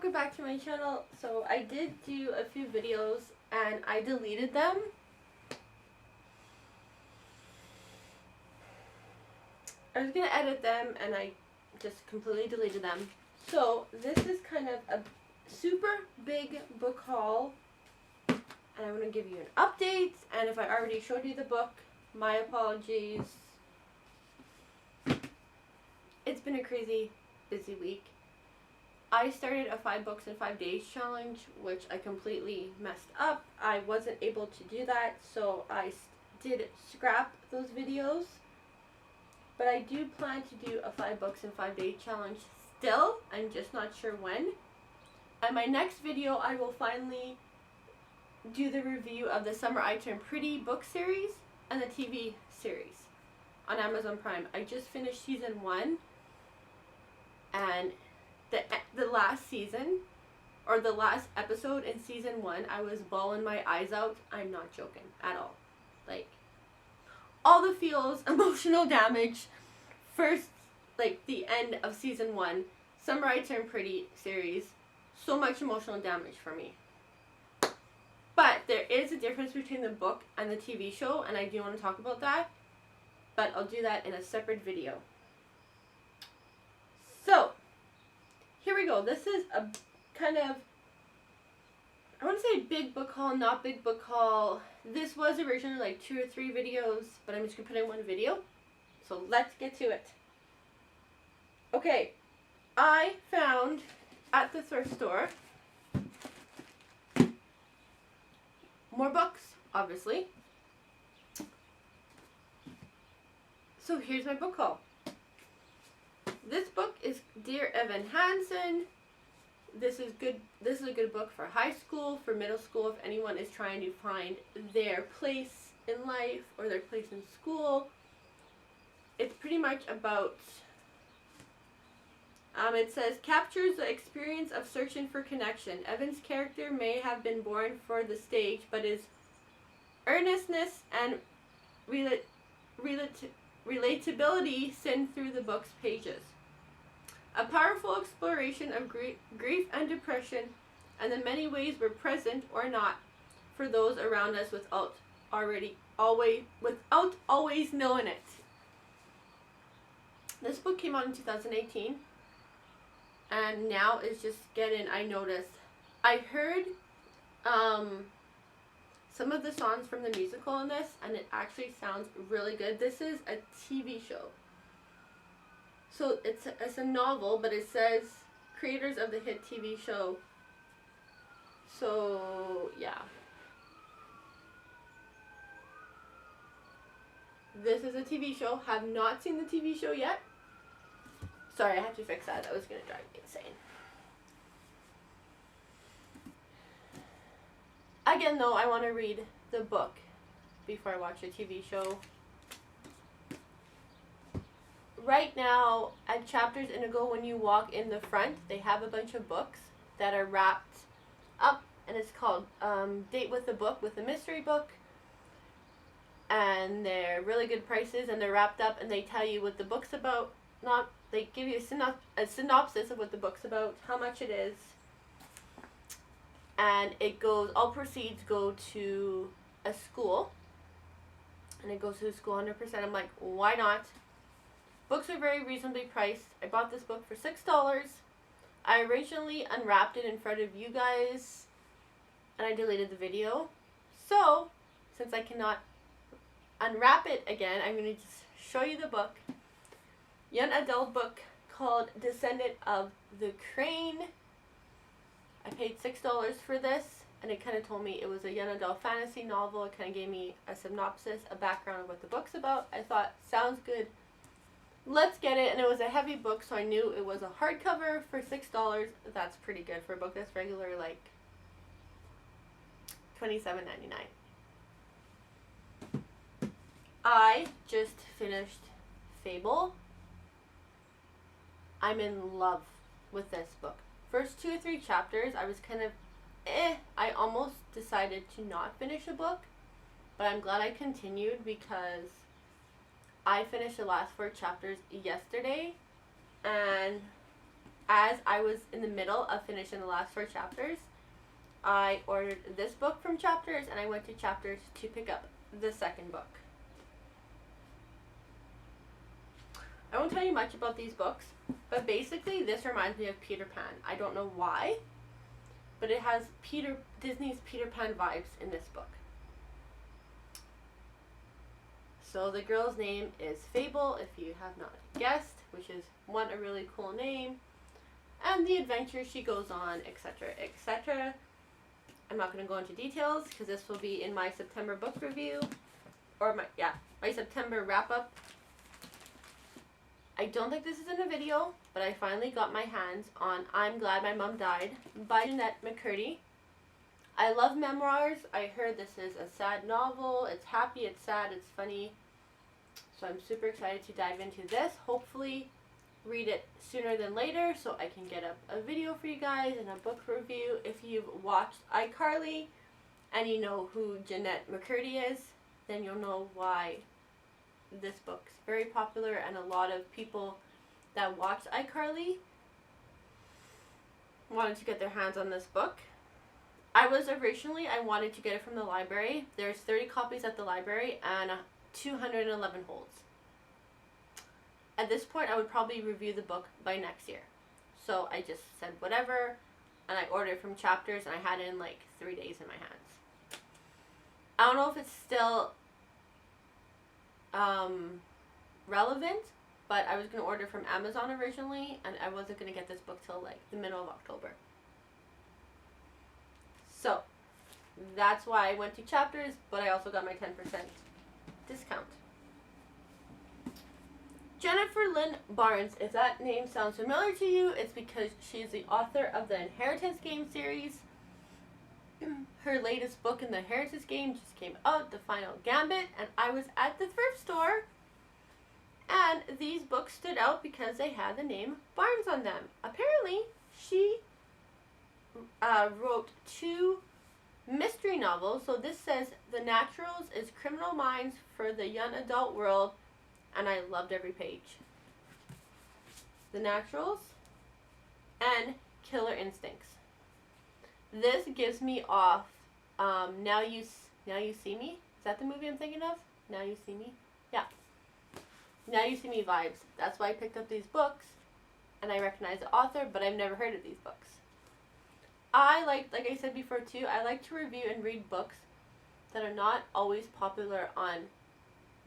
welcome back to my channel. So I did do a few videos and I deleted them. I was gonna edit them and I just completely deleted them. So this is kind of a super big book haul and I'm gonna give you an update, and if I already showed you the book, my apologies. It's been a crazy busy week. I started a 5 books in 5 days challenge, which I completely messed up. I wasn't able to do that, so I did scrap those videos. But I do plan to do a 5 books in 5 day challenge still. I'm just not sure when. And my next video, I will finally do the review of the Summer I Turned Pretty book series and the TV series on Amazon Prime. I just finished season 1, and the last season, or the last episode in season 1, I was bawling my eyes out. I'm not joking at all. Like, all the feels, emotional damage. First, like, the end of season 1, Summer I Turned Pretty series, so much emotional damage for me. But there is a difference between the book and the TV show, and I do want to talk about that, but I'll do that in a separate video. So, here we go. This is a kind of, I want to say big book haul, not big book haul. This was originally like 2 or 3 videos, but I'm just going to put in one video. So let's get to it. Okay, I found at the thrift store more books, obviously. So here's my book haul. This book is Dear Evan Hansen. This is good. This is a good book for high school, for middle school, if anyone is trying to find their place in life or their place in school. It's pretty much about, it says, captures the experience of searching for connection. Evan's character may have been born for the stage, but his earnestness and relatability send through the book's pages. A powerful exploration of grief and depression, and the many ways we're present or not for those around us without always knowing it. This book came out in 2018, and now it's just getting, I noticed, I heard some of the songs from the musical in this, and it actually sounds really good. This is a TV show. So it's a novel, but it says creators of the hit TV show. So, yeah. This is a TV show. Have not seen the TV show yet. Sorry, I have to fix that. That was going to drive me insane. Again, though, I want to read the book before I watch the TV show. Right now, at Chapters Indigo, when you walk in the front, they have a bunch of books that are wrapped up, and it's called Date with the Book, with a mystery book. And they're really good prices, and they're wrapped up, and they tell you what the book's about. They give you a synopsis of what the book's about, how much it is, and it goes, all proceeds go to a school, and it goes to the school 100%. I'm like, why not? Books are very reasonably priced. I bought this book for $6. I originally unwrapped it in front of you guys, and I deleted the video. So, since I cannot unwrap it again, I'm going to just show you the book. Young adult book called Descendant of the Crane. I paid $6 for this, and it kind of told me it was a young adult fantasy novel. It kind of gave me a synopsis, a background of what the book's about. I thought, sounds good. Let's get it. And it was a heavy book, so I knew it was a hardcover for $6. That's pretty good for a book that's regular, like $27.99. I just finished FABLE. I'm in love with this book. First 2 or 3 chapters, I was kind of I almost decided to not finish the book, but I'm glad I continued because I finished the last 4 chapters yesterday, and as I was in the middle of finishing the last 4 chapters, I ordered this book from Chapters, and I went to Chapters to pick up the second book. I won't tell you much about these books, but basically this reminds me of Peter Pan. I don't know why, but it has Disney's Peter Pan vibes in this book. So the girl's name is Fable, if you have not guessed, which is one, a really cool name, and the adventures she goes on, etc., etc. I'm not going to go into details because this will be in my September book review, or my September wrap-up. I don't think this is in a video, but I finally got my hands on I'm Glad My Mom Died by Jennette Mccurdy. I love memoirs. I heard this is a sad novel. It's happy, it's sad, it's funny. So I'm super excited to dive into this. Hopefully read it sooner than later so I can get up a video for you guys and a book review. If you've watched iCarly and you know who Jennette Mccurdy is, then you'll know why this book's very popular, and a lot of people that watched iCarly wanted to get their hands on this book. I wanted to get it from the library. There's 30 copies at the library and 211 holds. At this point, I would probably review the book by next year. So I just said whatever, and I ordered from Chapters, and I had it in like 3 days in my hands. I don't know if it's still relevant, but I was going to order from Amazon originally, and I wasn't going to get this book till like the middle of October. So that's why I went to Chapters, but I also got my 10% discount. Jennifer Lynn Barnes, if that name sounds familiar to you, it's because she's the author of the Inheritance game series. Her latest book in the Inheritance game just came out, The Final Gambit, and I was at the thrift store, and these books stood out because they had the name Barnes on them. Apparently, she wrote 2 mystery novels. So this says The Naturals is Criminal Minds for the Young Adult World, and I loved every page. The Naturals and Killer Instincts. This gives me off Now You See Me. Is that the movie I'm thinking of? Now You See Me? Yeah. Now You See Me vibes. That's why I picked up these books, and I recognize the author, but I've never heard of these books. Like I said before too, I like to review and read books that are not always popular on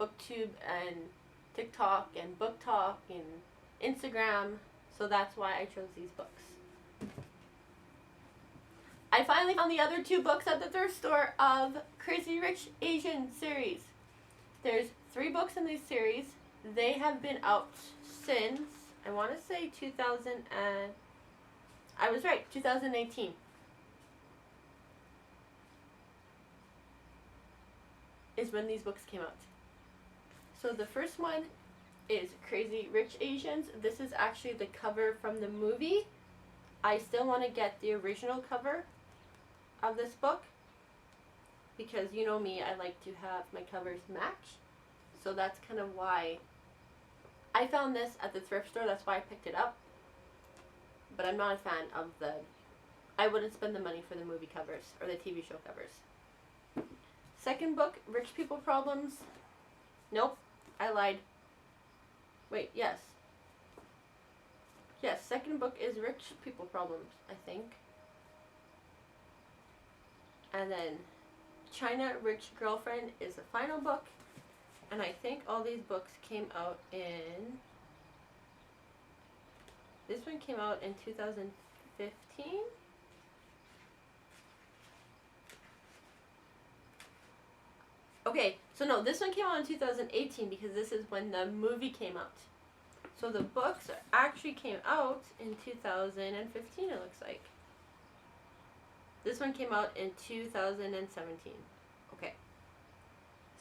BookTube and TikTok and Book Talk and Instagram, so that's why I chose these books. I finally found the other 2 books at the thrift store of Crazy Rich Asian series. There's 3 books in this series. They have been out since, I want to say 2018. Is when these books came out. So the first one is Crazy Rich Asians. This is actually the cover from the movie. I still want to get the original cover of this book because you know me, I like to have my covers match. So that's kind of why I found this at the thrift store. That's why I picked it up. But I'm not a fan of I wouldn't spend the money for the movie covers or the TV show covers. Second book, Rich People Problems. Nope, I lied. Wait, yes. Yes, second book is Rich People Problems, I think. And then China Rich Girlfriend is the final book. And I think all these books came out in... This one came out in 2015? Okay, so no, this one came out in 2018 because this is when the movie came out. So the books actually came out in 2015, it looks like. This one came out in 2017. Okay.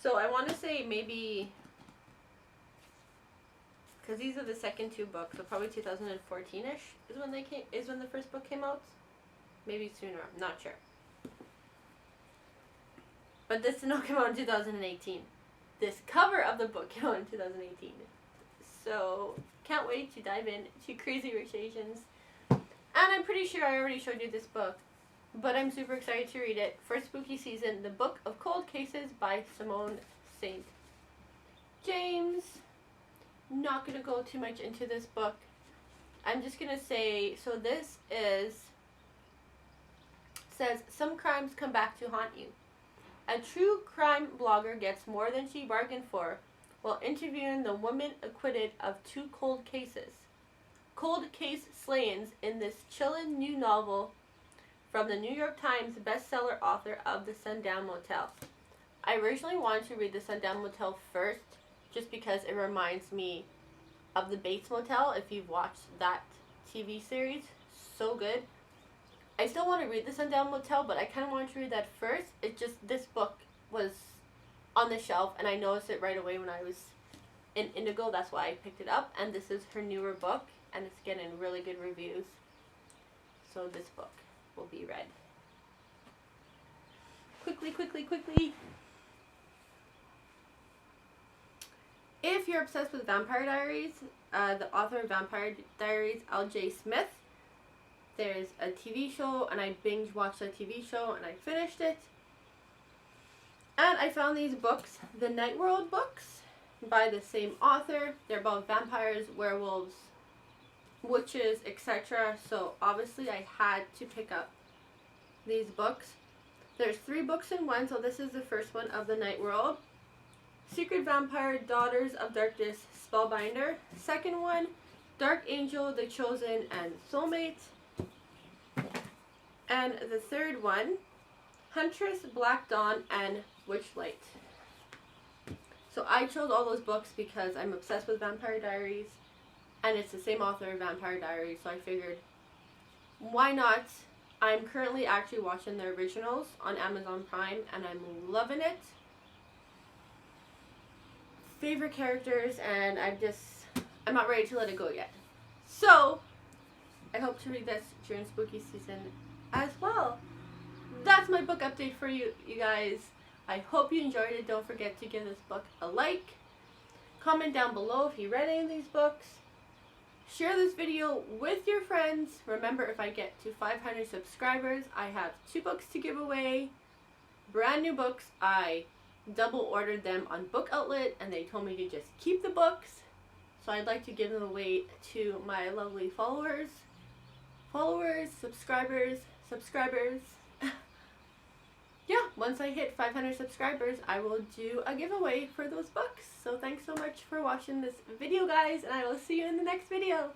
So I want to say maybe, because these are the second 2 books, so probably 2014-ish is when the first book came out. Maybe sooner, I'm not sure. But this did not come out in 2018. This cover of the book came out in 2018. So, can't wait to dive in to Crazy Rich Asians. pretty sure I already showed you this book, but I'm super excited to read it. For spooky season, The Book of Cold Cases by Simone St. James. Not going to go too much into this book. I'm just going to say, so this says, some crimes come back to haunt you. A true crime blogger gets more than she bargained for while interviewing the woman acquitted of 2 cold cases. Cold case slayings in this chillin' new novel from the New York Times bestseller author of The Sundown Motel. I originally wanted to read The Sundown Motel first just because it reminds me of the Bates Motel, if you've watched that TV series. So good. I still want to read The Sundown Motel, but I kind of wanted to read that first. It just, this book was on the shelf, and I noticed it right away when I was in Indigo. That's why I picked it up, and this is her newer book, and it's getting really good reviews. So this book will be read. Quickly. If you're obsessed with Vampire Diaries, the author of Vampire Diaries, L.J. Smith, there's a TV show, and I binge watched that TV show, and I finished it. And I found these books, the Night World books, by the same author. They're about vampires, werewolves, witches, etc. So obviously I had to pick up these books. There's 3 books in one, so this is the first one of the Night World. Secret Vampire, Daughters of Darkness, Spellbinder. Second one, Dark Angel, The Chosen, and Soulmate. And the third one, Huntress, Black Dawn, and Witchlight. So I chose all those books because I'm obsessed with Vampire Diaries, and it's the same author of Vampire Diaries, so I figured, why not? I'm currently actually watching the originals on Amazon Prime, and I'm loving it. Favorite characters, and I'm not ready to let it go yet. So, I hope to read this during spooky season as well. That's my book update for you guys. I hope you enjoyed it. Don't forget to give this book a like. Comment down below if you read any of these books. Share this video with your friends. Remember, if I get to 500 subscribers, I have 2 books to give away. Brand new books. I double ordered them on Book Outlet, and they told me to just keep the books. So I'd like to give them away to my lovely followers, subscribers. Yeah, once I hit 500 subscribers, I will do a giveaway for those books. So thanks so much for watching this video, guys, and I will see you in the next video.